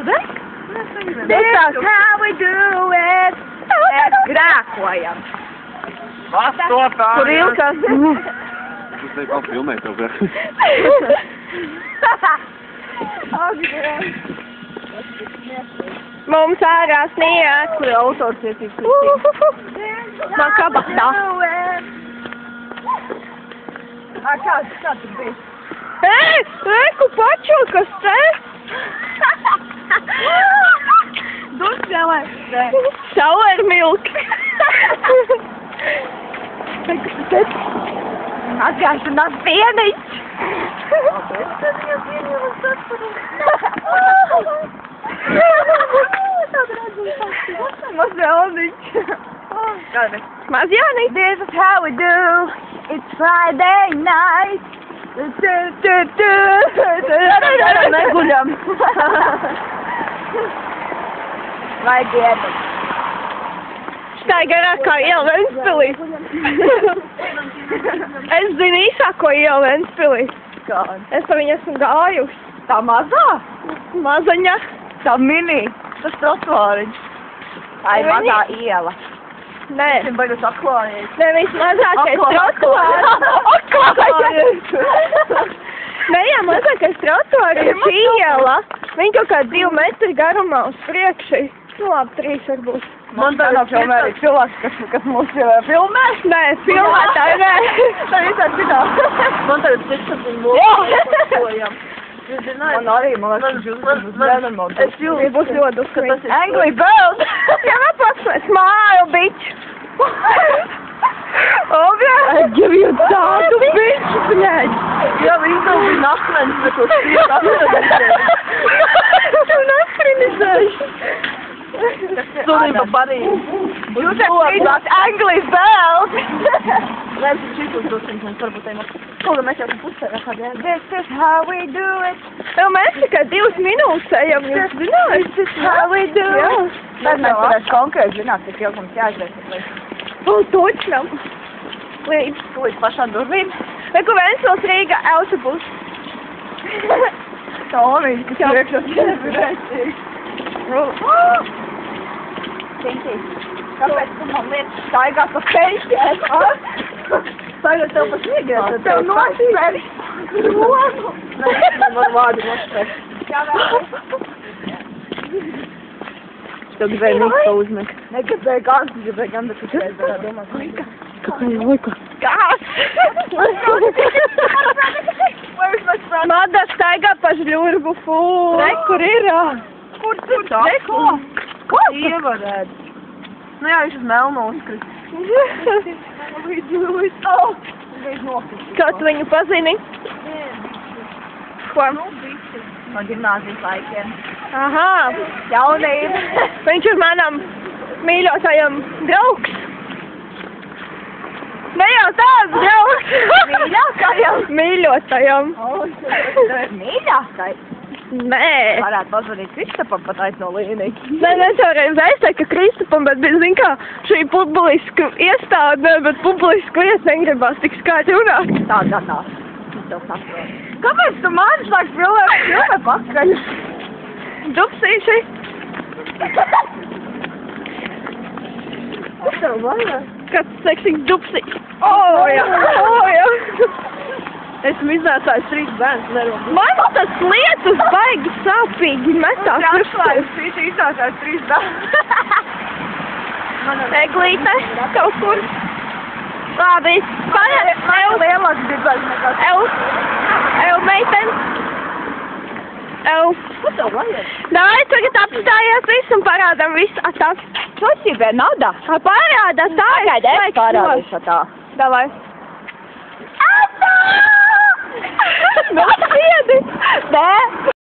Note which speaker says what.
Speaker 1: This is how we do it. Mēs grēkojam.
Speaker 2: Tur ilgas.
Speaker 3: Tas tev kā filmēt tev vēl.
Speaker 1: Mums ārā sniedz.
Speaker 2: Kur autortiesības?
Speaker 1: Man kabatā.
Speaker 2: Kāds tur bija?
Speaker 1: Reku pačukas te.
Speaker 2: Dusēlē.
Speaker 1: Sauermilk.
Speaker 2: Atgāšanās pieniņš. Mazjāniņš.
Speaker 1: Mazjāniņš.
Speaker 2: This is how we do. It's Friday night. Neguļam. Vai dienu.
Speaker 1: Tā ir garākā iela Ventspilī. Es zinu īsāko ielu Ventspilī. Es pa viņu esmu gājusi.
Speaker 2: Tā mazā?
Speaker 1: Mazaņa.
Speaker 2: Tā mini. Tas trotuāriņš. Tā ir mazā iela.
Speaker 1: Nē.
Speaker 2: Viņam baigas atklājies.
Speaker 1: Nē, viņš mazākais trotuārs. Atklājies. Nē, jā, mazākais trotuārs ir šī iela. Viņa kaut kā 2 metri garumā uz priekšu. Nu labi, 3 varbūt.
Speaker 2: Man tā nav filmēri cilvēks, kas mūs filmē?
Speaker 1: Nē, filmētāji nē.
Speaker 2: Tā visādi citā. Man tagad 16 mūsu. Man arī, man liekas, es jūtu, būs ļoti uzskatās. Angry Bird!
Speaker 1: Jā, man pats smile, bitch! Oh, yeah! I give you tādu bitch, bļaļ!
Speaker 2: Jā, viņi tev bija nakmenis, bet to spīt atradēs.
Speaker 1: Tu neskrinizēši!
Speaker 2: Sūdība parīzi.
Speaker 1: Jūs esat Angry Bird!
Speaker 2: Nē, tas šis uzdosim, mums varbūt ejam. Kaut mēs jau pusē kādiem. This is how we do it.
Speaker 1: Jau mēs tikai 2 minūtes ejam, jūs zināt?
Speaker 2: This is how we do it. Tad mēs varēs konkrēti zināt, cik ilgi mums jāizvēs.
Speaker 1: Točnam. Līdz.
Speaker 2: Līdz pašām durvīm.
Speaker 1: Reku Ventspils Rīga autobus.
Speaker 2: Tomīši, kas priekšā ķēvirēcīgi. Tinti, kāpēc tu man liekas staigāt pa peļķēm? Tagad tev pa sniegies. Tev nospēri. Rodu. Nē, man vārdi nospēri. Tev gribēja Nika uzmekt. Negribēja gāzi, gribēja gan, bet tu gribēja domāt. Nika.
Speaker 1: Kāpēc Nika? Gāzi!
Speaker 2: Where's my friend?
Speaker 1: Mada staigā pa žļurbu, fū. Re, kur ir?
Speaker 2: Kur tu tā? Ko? Ievarēd. Nu jā, viņš uz melnu uzkrist.
Speaker 1: Kā tu viņu pazini? Ko?
Speaker 2: No gimnāzijas laikiem.
Speaker 1: Aha.
Speaker 2: Jaunība.
Speaker 1: Viņš ir manam mīļotajam draugs. Ne jau tāds draugs.
Speaker 2: Mīļākajam?
Speaker 1: Mīļotajam.
Speaker 2: Tev ir mīļākais?
Speaker 1: Nē.
Speaker 2: Varētu pazvanīt Kristapam pat aiz no līnijas.
Speaker 1: Nē, toreiz aizteikt, ka Kristapam, bet bija, zin kā, šī publisku iestāde, bet publisku vieta negribās tik skaļi runāt.
Speaker 2: Tā. Es tev saprotu. Kāpēc tu man sāk filmē pakaļ?
Speaker 1: Dupsīši.
Speaker 2: Kas tev vajag?
Speaker 1: Kāds seksīgs dupsīši.
Speaker 2: O, jā. Esmu iznācājis 3 bērns, nerunāt.
Speaker 1: Man tas lietus baigi sāpīgi metās.
Speaker 2: Šīs iznācājis 3 bērns.
Speaker 1: Eglīte kaut kur. Labi, pārējās.
Speaker 2: Lielāks dibels nekā.
Speaker 1: Ev, meiten. Ev.
Speaker 2: Ko tev vajag?
Speaker 1: Dai, tagad apstājās visu un parādām visu. Tā.
Speaker 2: Ko тебе надо?
Speaker 1: Parādā, tā ir.
Speaker 2: Es parādīšu tā.
Speaker 1: Davai. Atā! Nē,